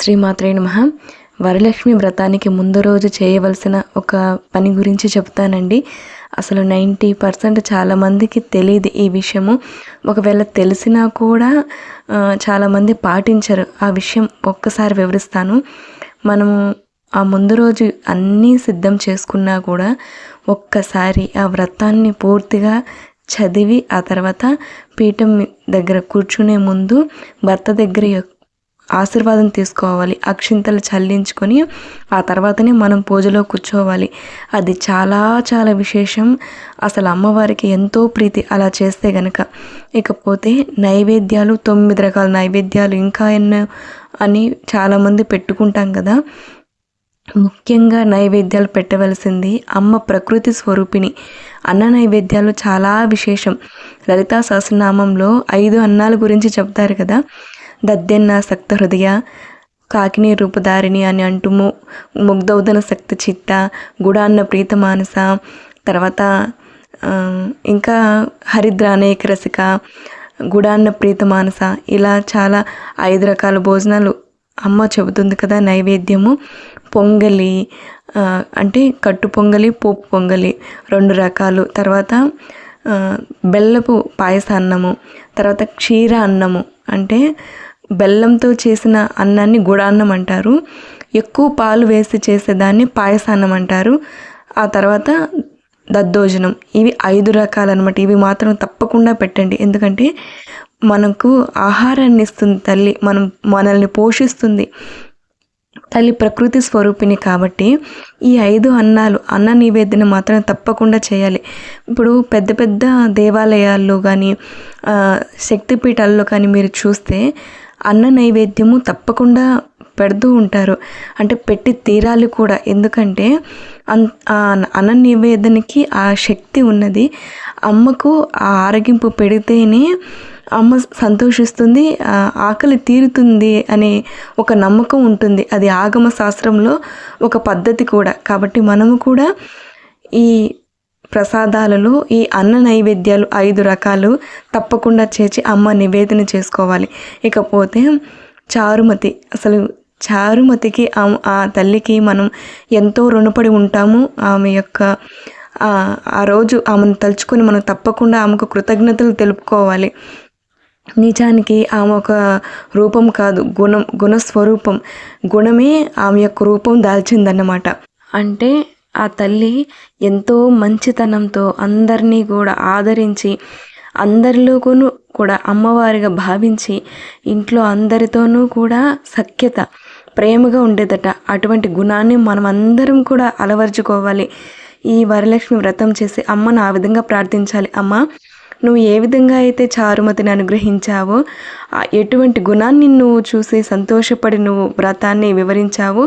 శ్రీమాత్రే నమః. వరలక్ష్మి వ్రతానికి ముందు రోజు చేయవలసిన ఒక పని గురించి చెప్తానండి. అసలు 90% చాలామందికి తెలియదు ఈ విషయము. ఒకవేళ తెలిసినా కూడా చాలామంది పాటించరు. ఆ విషయం ఒక్కసారి వివరిస్తాను. మనము ఆ ముందు రోజు అన్నీ సిద్ధం చేసుకున్నా కూడా ఒక్కసారి ఆ వ్రతాన్ని పూర్తిగా చదివి ఆ తర్వాత పీఠం దగ్గర కూర్చునే ముందు భర్త దగ్గర ఆశీర్వాదం తీసుకోవాలి. అక్షింతలు చల్లించుకొని ఆ తర్వాతనే మనం పూజలో కూర్చోవాలి. అది చాలా చాలా విశేషం. అసలు అమ్మవారికి ఎంతో ప్రీతి అలా చేస్తే గనక. ఇకపోతే నైవేద్యాలు 9 రకాల నైవేద్యాలు ఇంకా ఎన్నో అని చాలామంది పెట్టుకుంటాం కదా. ముఖ్యంగా నైవేద్యాలు పెట్టవలసింది అమ్మ ప్రకృతి స్వరూపిణి. అన్న నైవేద్యాలు చాలా విశేషం. లలితా సహస్రనామంలో 5 అన్నాల గురించి చెప్తారు కదా. దద్దెన్న సక్త హృదయ, కాకిని రూపధారిణి అని అంటూ ముగ్ధౌదన శక్తి చిత్త, గుడాన్న ప్రీత మానస, తర్వాత ఇంకా హరిద్ర అనేక రసిక, గుడాన్న ప్రీత మానస, ఇలా చాలా 5 రకాల భోజనాలు అమ్మ చెబుతుంది కదా. నైవేద్యము పొంగలి అంటే కట్టు పొంగలి, పోపు పొంగలి 2 రకాలు, తర్వాత బెల్లపు పాయస అన్నము, తర్వాత క్షీర అన్నము అంటే బెల్లంతో చేసిన అన్నాన్ని గుడాన్నం అంటారు. ఎక్కువ పాలు వేసి చేసేదాన్ని పాయసాన్నం అంటారు. ఆ తర్వాత దద్దోజనం. ఇవి 5 రకాలు అనమాట. ఇవి మాత్రం తప్పకుండా పెట్టండి. ఎందుకంటే మనకు ఆహారాన్ని ఇస్తుంది తల్లి, మనల్ని పోషిస్తుంది తల్లి, ప్రకృతి స్వరూపిణి కాబట్టి ఈ 5 అన్నాలు అన్న నివేదన మాత్రం తప్పకుండా చేయాలి. ఇప్పుడు పెద్ద పెద్ద దేవాలయాల్లో కానీ శక్తిపీఠాల్లో కానీ మీరు చూస్తే అన్న నైవేద్యము తప్పకుండా పెడుతూ ఉంటారు. అంటే పెట్టి తీరాలి కూడా. ఎందుకంటే అన్న నివేదనకి ఆ శక్తి ఉన్నది. అమ్మకు ఆ ఆరగింపు పెడితేనే అమ్మ సంతోషిస్తుంది, ఆకలి తీరుతుంది అనే ఒక నమ్మకం ఉంటుంది. అది ఆగమ శాస్త్రంలో ఒక పద్ధతి కూడా. కాబట్టి మనము కూడా ఈ ప్రసాదాలలో ఈ అన్న నైవేద్యాలు 5 రకాలు తప్పకుండా చేసి అమ్మ నివేదన చేసుకోవాలి. ఇకపోతే చారుమతి. అసలు చారుమతికి ఆ తల్లికి మనం ఎంతో రుణపడి ఉంటాము. ఆమె యొక్క ఆ రోజు ఆమెను తలుచుకొని మనం తప్పకుండా ఆమెకు కృతజ్ఞతలు తెలుపుకోవాలి. నిజానికి ఆమె ఒక రూపం కాదు, గుణస్వరూపం. గుణమే ఆమె యొక్క రూపం దాల్చిందన్నమాట. అంటే ఆ తల్లి ఎంతో మంచితనంతో అందరినీ కూడా ఆదరించి అందరిలోనూ కూడా అమ్మవారిగా భావించి ఇంట్లో అందరితోనూ కూడా సఖ్యత, ప్రేమగా ఉండేదట. అటువంటి గుణాన్ని మనం అందరం కూడా అలవర్చుకోవాలి. ఈ వరలక్ష్మి వ్రతం చేసి అమ్మను ఆ విధంగా ప్రార్థించాలి. అమ్మ, నువ్వు ఏ విధంగా అయితే చారుమతిని అనుగ్రహించావో, ఎటువంటి గుణాన్ని నువ్వు చూసి సంతోషపడి నువ్వు వ్రతాన్ని వివరించావో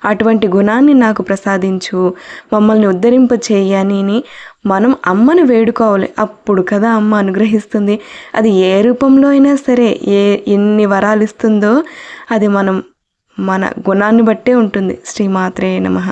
అటువంటి గుణాన్ని నాకు ప్రసాదించు, మమ్మల్ని ఉద్ధరింప చేయని మనం అమ్మను వేడుకోవాలి. అప్పుడు కదా అమ్మ అనుగ్రహిస్తుంది. అది ఏ రూపంలో అయినా సరే, ఎన్ని వరాలు ఇస్తుందో అది మన గుణాన్ని బట్టే ఉంటుంది. శ్రీమాత్రే నమః.